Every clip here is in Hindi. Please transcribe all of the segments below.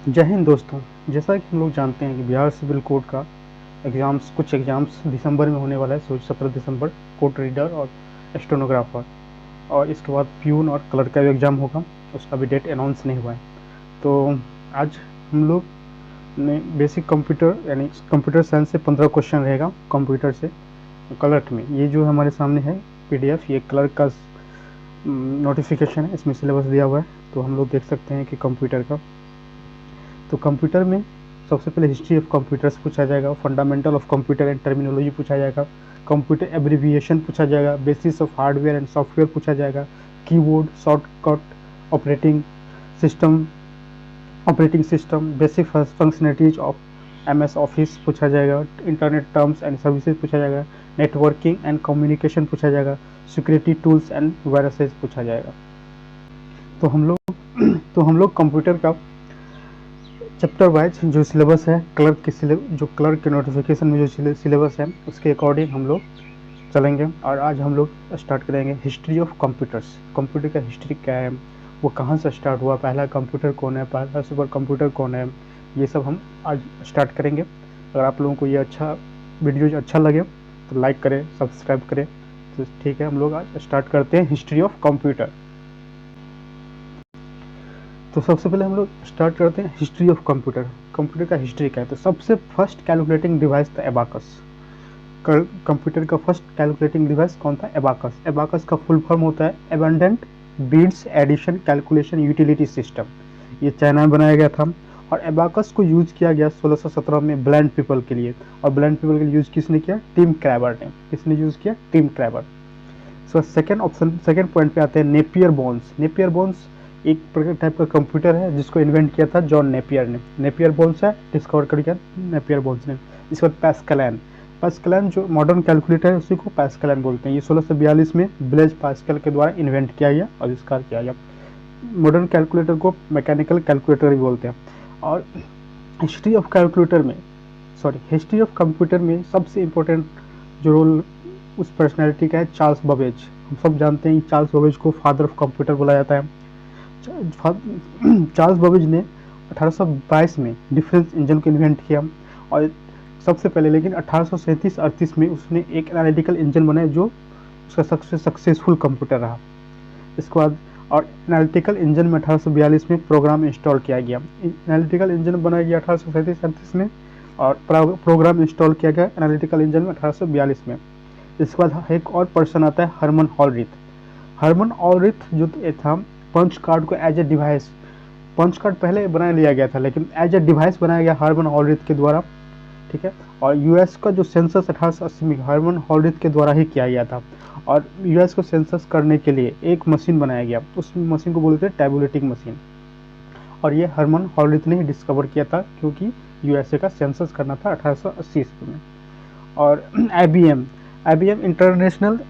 जय हिंद दोस्तों। जैसा कि हम लोग जानते हैं कि बिहार सिविल कोड का कुछ एग्ज़ाम्स दिसंबर में होने वाला है, 17 दिसंबर, कोड रीडर और स्टेनोग्राफर, और इसके बाद प्यून और क्लर्क का भी एग्ज़ाम होगा। उसका भी डेट अनाउंस नहीं हुआ है। तो आज हम लोग ने बेसिक कंप्यूटर यानी कंप्यूटर साइंस से 15 क्वेश्चन रहेगा कंप्यूटर से क्लर्क में। ये जो हमारे सामने है PDF, ये क्लर्क का नोटिफिकेशन है, इसमें सिलेबस दिया हुआ है। तो हम लोग देख सकते हैं कि कंप्यूटर का, तो कंप्यूटर में सबसे पहले हिस्ट्री ऑफ कंप्यूटर्स पूछा जाएगा, fundamental of computer and terminology पूछा जाएगा, कंप्यूटर एब्रिविएशन पूछा जाएगा, basis of hardware and software पूछा जाएगा, keyboard, shortcut, system operating system, basic functionalities of MS office पूछा जाएगा, इंटरनेट टर्म्स एंड सर्विसेज पूछा जाएगा, नेटवर्किंग एंड कम्युनिकेशन पूछा जाएगा, सिक्योरिटी टूल्स एंड वायरसेज पूछा जाएगा। तो हम लोग कंप्यूटर का चैप्टर वाइज जो सिलेबस है, जो क्लर्क के नोटिफिकेशन में जो सिलेबस है उसके अकॉर्डिंग हम लोग चलेंगे। और आज हम लोग स्टार्ट करेंगे हिस्ट्री ऑफ कंप्यूटर्स। कंप्यूटर का हिस्ट्री क्या है, वो कहाँ से स्टार्ट हुआ, पहला कंप्यूटर कौन है, पहला सुपर कंप्यूटर कौन है, ये सब हम आज स्टार्ट करेंगे। अगर आप लोगों को ये वीडियो अच्छा लगे तो लाइक करें, सब्सक्राइब करें। तो ठीक है, हम लोग आज स्टार्ट करते हैं हिस्ट्री ऑफ कंप्यूटर। तो सबसे पहले हम लोग स्टार्ट करते हैं हिस्ट्री ऑफ कंप्यूटर। कंप्यूटर का हिस्ट्री क्या है, तो सबसे फर्स्ट कैलकुलेटिंग डिवाइस था एबाकस। कंप्यूटर का फर्स्ट कैलकुलेटिंग डिवाइस कौन था? एबाकस। एबाकस का फुल फॉर्म होता है abundant beads addition calculation utility system. ये चाइना में बनाया गया था और एबाकस को यूज किया गया 1617 में ब्लाइंड पीपल के लिए। और ब्लाइंड पीपल के लिए यूज किसने किया? टिम क्रैबर ने। किसने यूज किया? टिम क्रैबर। सो सेकेंड पॉइंट पे आते हैं नेपियर बोन्स। नेपियर बोन्स एक टाइप का कंप्यूटर है जिसको इन्वेंट किया था जॉन नेपियर ने। नेपियर बोन्स है, डिस्कवर कर किया नेपियर बोन्स ने। इसके बाद पैस्कलन। पैस्कलन जो मॉडर्न कैलकुलेटर है उसी को पैस्कलन बोलते हैं। ये 1642 में ब्लेज पास्कल के द्वारा इन्वेंट किया गया, आविष्कार किया गया। मॉडर्न कैलकुलेटर को मैकेनिकल कैलकुलेटर भी बोलते हैं। और हिस्ट्री ऑफ कंप्यूटर में सबसे इम्पोर्टेंट जो रोल उस पर्सनैलिटी का है, चार्ल्स बबेज। हम सब जानते हैं चार्ल्स बबेज को फादर ऑफ कंप्यूटर बोला जाता है। चार्ल्स बबेज ने 1822 में डिफरेंस इंजन को इन्वेंट किया और सबसे पहले, लेकिन 1837-38 में उसने एक एनालिटिकल इंजन बनाया जो उसका सबसे सक्सेसफुल कंप्यूटर रहा। इसके बाद और एनालिटिकल इंजन में 1842 में प्रोग्राम इंस्टॉल किया गया। एनालिटिकल इंजन बनाया गया 1837-38 में और प्रोग्राम इंस्टॉल किया गया एनालिटिकल इंजन में 1842 में। इसके बाद एक और पर्सन आता है, हरमन हॉलरिथ। हरमन हॉलरिथ जो था, पंच कार्ड को as a device, punch card पहले बना लिया गया था लेकिन एज ए डिवाइस बनाया गया हरमन हॉलरिथ के द्वारा। ठीक है। और US का जो सेंसस 1880 में हरमन हॉलरिथ के द्वारा ही किया गया था। और US को सेंसस करने के लिए एक मशीन बनाया गया, उस मशीन को बोलते हैं टैबुलेटिंग मशीन। और ये हरमन हॉलरिथ ने ही डिस्कवर किया था क्योंकि USA का सेंसस करना था 1880 ईस्वी में। और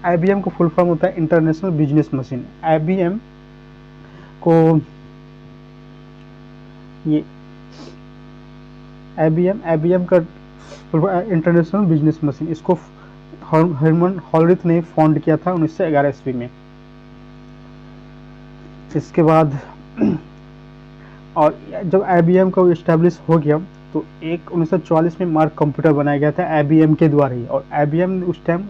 IBM को फुल फॉर्म होता है इंटरनेशनल बिजनेस मशीन। IBM को ये IBM का इंटरनेशनल बिजनेस मशीन, इसको हरमन हॉलरिथ ने फाउंड किया था 1911 ईस्वी में। इसके बाद और जब IBM का इस्टेब्लिश हो गया तो 1944 में मार्क कंप्यूटर बनाया गया था IBM के द्वारा ही। और IBM ने उस टाइम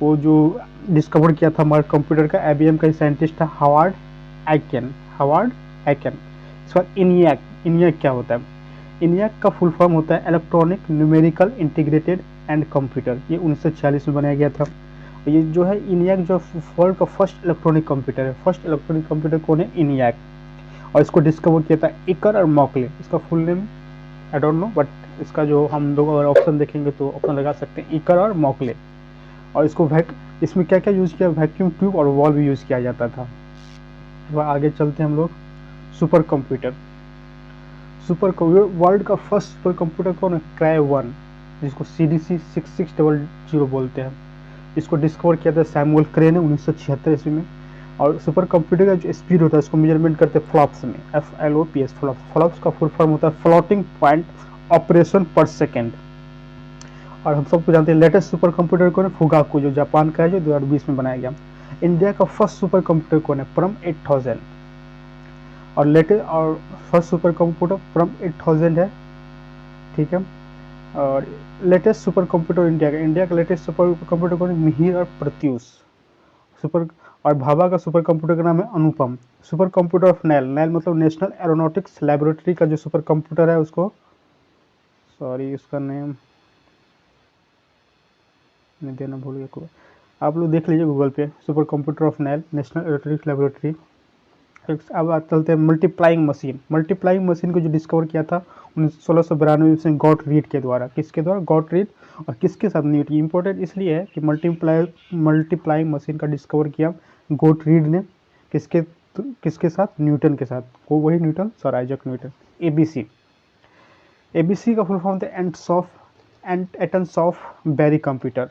वो जो डिस्कवर किया था मार्क कंप्यूटर का, IBM का साइंटिस्ट था हावर्ड आइकन। इसके बाद ENIAC क्या होता है? ENIAC का फुल फॉर्म होता है electronic numerical integrated and computer. ये 1946 में बनाया गया था। ये जो है ENIAC जो वर्ल्ड का फर्स्ट इलेक्ट्रॉनिक कंप्यूटर है। फर्स्ट इलेक्ट्रॉनिक कंप्यूटर कौन है? ENIAC। और इसको डिस्कवर किया था इकर और मॉकले। इसका full name I don't know, but इसका जो हम लोग अगर ऑप्शन देखेंगे तो ऑप्शन लगा सकते हैं, इकर और मॉकले। और इसको इसमें क्या क्या यूज़ किया? वैक्यूम ट्यूब और वॉल्व भी यूज़ किया जाता था। आगे चलते हैं हम लोग। Super computer. वर्ल्ड का फर्स्ट सुपर कंप्यूटर कौन है? Cray-1, जिसको CDC 6600 बोलते हैं। इसको डिस्कवर किया था सैमुअल क्रे ने 1976 ईस्वी में। और सुपर कंप्यूटर का जो स्पीड होता है उसको मेजरमेंट करते हैं फ्लॉप्स में, FLOPS। फ्लॉप्स का फुल फॉर्म होता है फ्लोटिंग पॉइंट ऑपरेशन पर सेकेंड। और हम सबको जानते हैं लेटेस्ट सुपर कंप्यूटर कौन है? फुगाकू, जो जापान का है, जो 2020 में बनाया गया। इंडिया का फर्स्ट सुपर कंप्यूटर कौन है? परम 8000। और लेटेस्ट और फर्स्ट सुपर कंप्यूटर फ्रॉम 8000 है, ठीक है। और लेटेस्ट सुपर कंप्यूटर इंडिया का लेटेस्ट सुपर कंप्यूटर कौन है? मिहिर और प्रत्यूष सुपर। और भाभा का सुपर कंप्यूटर का नाम है अनुपम। Super computer of nail, nail मतलब नेशनल एरोनॉटिक्स लेबोरेटरी का जो सुपर कंप्यूटर है उसको, सॉरी उसका नेम नहीं देना भूल गया कोई, आप लोग देख लीजिए गूगल पे, super computer of NAL National Aeronautics Laboratory. अब बात चलते हैं मल्टीप्लाइंग मशीन। मल्टीप्लाइंग मशीन को जो डिस्कवर किया था 1692 में गॉट रीड के द्वारा। किसके द्वारा? Got read. और किसके साथ? न्यूटन। इंपॉर्टेंट इसलिए है कि मल्टीप्लाइंग मशीन का डिस्कवर किया गॉट रीड ने। किसके किसके साथ? न्यूटन के साथ। वो वही Newton, sir Isaac Newton. ABC, ABC का फुल फॉर्म था एटम्स ऑफ बेरी कंप्यूटर।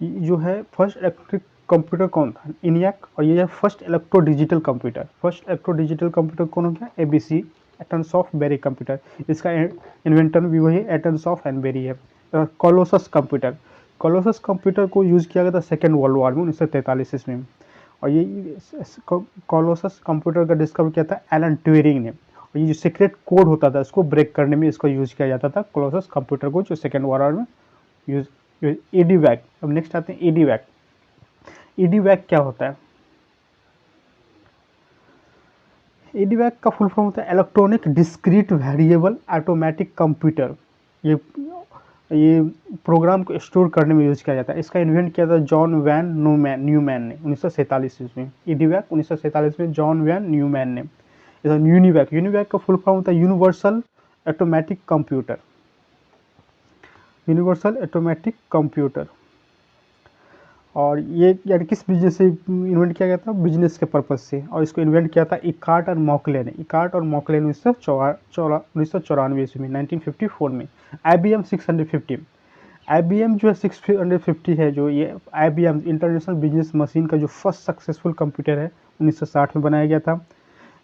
जो है फर्स्ट इलेक्ट्रिक कंप्यूटर कौन था? इनियाक। और ये है first electro digital computer. First electro digital computer कौन हो गया? ABC, atoms of Berry computer. इसका इन्वेंटर भी वही एटम्स ऑफ एंड बेरी है। कोलोसस कंप्यूटर, कोलोसस कंप्यूटर को यूज़ किया गया था सेकेंड वर्ल्ड वॉर में 1943 ईस्वी में। और ये कोलोसस कंप्यूटर का डिस्कवर किया था एलन ट्यूरिंग ने। और ये जो सीक्रेट कोड होता था इसको ब्रेक करने में इसको यूज़ किया जाता था कोलोसस कंप्यूटर को, जो सेकेंड वर्ल्ड वॉर में यूज़। ईडीवैक। अब नेक्स्ट आते हैं ईडीवैक। ईडीवैक क्या होता है? ईडीवैक का फुल फॉर्म होता है electronic discrete variable automatic computer. ये प्रोग्राम को स्टोर करने में यूज किया जाता है। इसका इन्वेंट किया था जॉन वैन न्यूमैन ने 1947 में। ईडीवैक 1947 में जॉन वैन न्यूमैन ने। यूनिवैक, यूनिवैक का फुल फॉर्म होता है universal automatic computer. Universal automatic computer. और ये यानी किस बिजनेस से इन्वेंट किया गया था? बिजनेस के पर्पज़ से। और इसको इन्वेंट किया था इकार्ट और मॉकले ने। इकार्ट और मॉकले ने 1994 ईस्वी में 1954 में। IBM 650, IBM जो है 650 है, जो ये IBM इंटरनेशनल बिजनेस मशीन का जो फर्स्ट सक्सेसफुल कंप्यूटर है 1960 में बनाया गया था।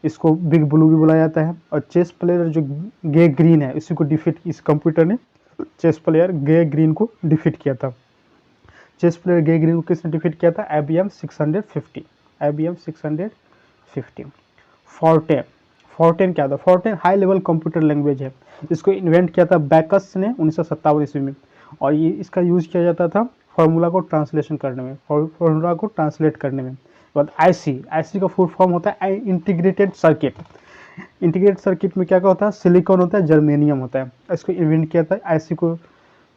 इसको बिग ब्लू भी बुलाया जाता है। और चेस प्लेयर जो गे ग्रीन है इसी को डिफीट, इस कंप्यूटर ने चेस प्लेयर गे ग्रीन को डिफीट किया था। चेस प्लेयर गे ग्रीन को किसने डिफीट किया था? IBM 650, IBM 650। फोर्टेन, फोर्टेन क्या था? फोर्टेन हाई लेवल कंप्यूटर लैंग्वेज है। इसको इन्वेंट किया था बैकस ने 1957 ईस्वी में। और ये इसका यूज किया जाता था फार्मूला को ट्रांसलेशन करने में, फार्मूला को ट्रांसलेट करने में। बाद आईसी, आईसी का फुल फॉर्म होता है इंटीग्रेटेड सर्किट। इंटीग्रेटेड सर्किट में क्या क्या होता है? सिलिकॉन होता है, जर्मेनियम होता है। इसको इन्वेंट किया था, आईसी को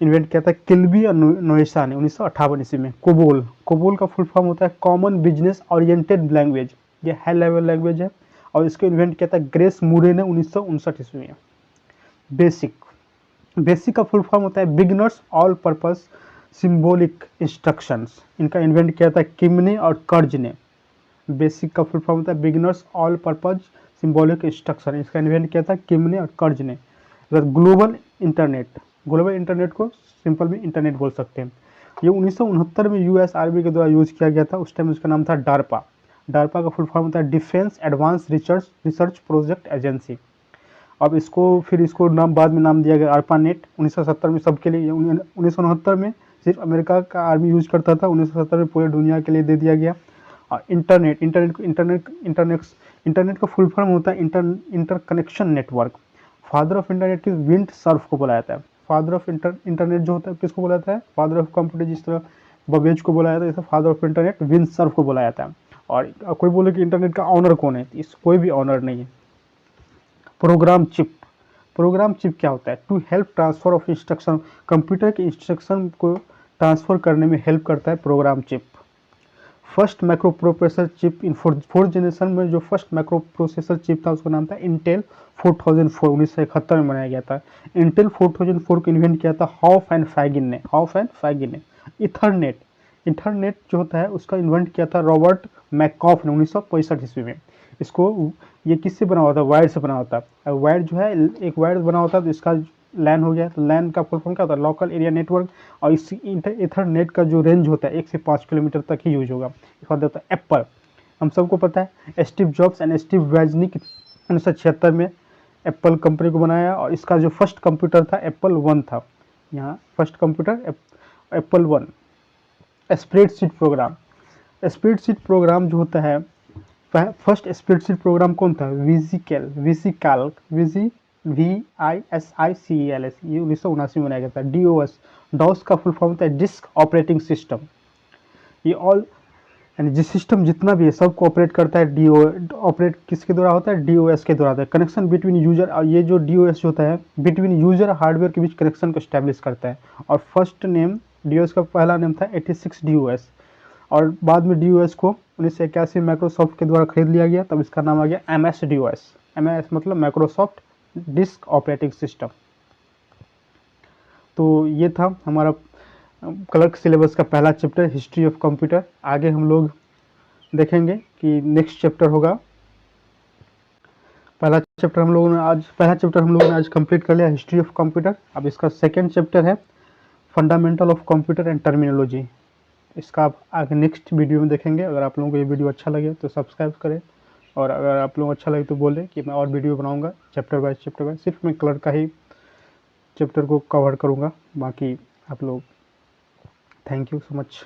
इन्वेंट किया था किल्बी और नोएसा ने 1958 ईस्वी में। कोबोल, कोबोल का फुल फॉर्म होता है कॉमन बिजनेस ओरिएंटेड लैंग्वेज। ये हाई लेवल लैंग्वेज है। और इसको इन्वेंट किया था ग्रेस मूरे ने 1959 ईस्वी में। बेसिक, बेसिक का फुल फॉर्म होता है beginners all purpose symbolic instructions. इनका इन्वेंट किया था किम ने और कर्ज ने। बेसिक का फुल फॉर्म होता है beginners all purpose symbolic instruction. इसका इन्वेंट किया था किम ने और कर्ज ने। ग्लोबल इंटरनेट, ग्लोबल इंटरनेट को सिंपल में इंटरनेट बोल सकते हैं। ये 1969 में US आर्मी के द्वारा यूज किया गया था। उस टाइम उसका नाम था डार्पा। डार्पा का फुल फॉर्म होता है defence advance research project agency. अब इसको फिर इसको नाम बाद में नाम दिया गया ARPANET 1970 में सबके लिए। 1969 में सिर्फ अमेरिका का आर्मी यूज करता था, 1970 में पूरे दुनिया के लिए दे दिया गया। और इंटरनेट, इंटरनेट का फुल फॉर्म होता है inter connection network. Father of internet की विंड सर्फ को बोला जाता है। फादर ऑफ इंटरनेट जो होता है किसको बोला जाता है? फादर ऑफ कंप्यूटर, जिस तरह बबेज को बोला जाता है, जैसे father of internet wind Surf को बोला जाता है। और कोई बोले कि इंटरनेट का ऑनर कौन है? इस कोई भी ऑनर नहीं है। प्रोग्राम चिप, प्रोग्राम चिप क्या होता है? To help transfer of instruction, computer के इंस्ट्रक्शन को ट्रांसफर करने में हेल्प करता है program chip. First microprocessor chip in fourth generation में जो फर्स्ट माइक्रो प्रोसेसर चिप था उसका नाम था इंटेल 4004, 1971 में बनाया गया था। इंटेल 4004 को इन्वेंट किया था हॉफ एंड फैगिन ने, हॉफ एंड फैगिन ने। इथरनेट, इंटरनेट जो होता है उसका इन्वेंट किया था रॉबर्ट मैकॉफ ने 1965 ईस्वी में। इसको ये किससे बना हुआ था? वायर से बना हुआ था। वायर जो है एक वायर बना होता है तो इसका लैन हो गया। तो लैन का फुल फॉर्म क्या होता है? Local area network. और इस इथरनेट का जो रेंज होता है 1 से 5 किलोमीटर तक ही यूज होगा। इसका होता है एप्पल, हम सबको पता है स्टीव जॉब्स एंड स्टीव वैजनिक 1976 में एप्पल कंपनी को बनाया। और इसका जो फर्स्ट कंप्यूटर था एप्पल 1 था। यहाँ first computer Apple 1। Spreadsheet programme, spreadsheet programme जो होता है फर्स्ट स्प्रेडशीट प्रोग्राम कौन था? विजिकैल, VISICALS, ये 1979 में बनाया गया था। DOS, डॉस का फुल फॉर्म होता है डिस्क ऑपरेटिंग सिस्टम। ये ऑल यानी जिस सिस्टम जितना भी है सबको ऑपरेट करता है, ऑपरेट किसके द्वारा होता है? DOS के द्वारा होता है। कनेक्शन बिटवीन यूजर, और ये जो DOS होता है बिटवीन यूजर हार्डवेयर के बीच कनेक्शन को स्टैब्लिश करता है। और फर्स्ट नेम DOS का पहला नेम था 86 DOS, और बाद में DOS को 1981 माइक्रोसॉफ्ट के द्वारा खरीद लिया गया, तब इसका नाम आ गया MS DOS। MS मतलब माइक्रोसॉफ्ट डिस्क ऑपरेटिंग सिस्टम। तो ये था हमारा क्लर्क सिलेबस का पहला चैप्टर, हिस्ट्री ऑफ कंप्यूटर। आगे हम लोग देखेंगे कि नेक्स्ट चैप्टर होगा, पहला चैप्टर हम लोगों ने आज कंप्लीट कर लिया, हिस्ट्री ऑफ कंप्यूटर। अब इसका सेकंड चैप्टर है fundamental of computer and terminology. इसका आप आगे नेक्स्ट वीडियो में देखेंगे। अगर आप लोगों को ये वीडियो अच्छा लगे तो सब्सक्राइब करें, और अगर आप लोगों को अच्छा लगे तो बोलें कि मैं और वीडियो बनाऊंगा चैप्टर वाइज। सिर्फ मैं क्लर्क का ही चैप्टर को कवर करूंगा। बाकी आप लोग, थैंक यू सो मच।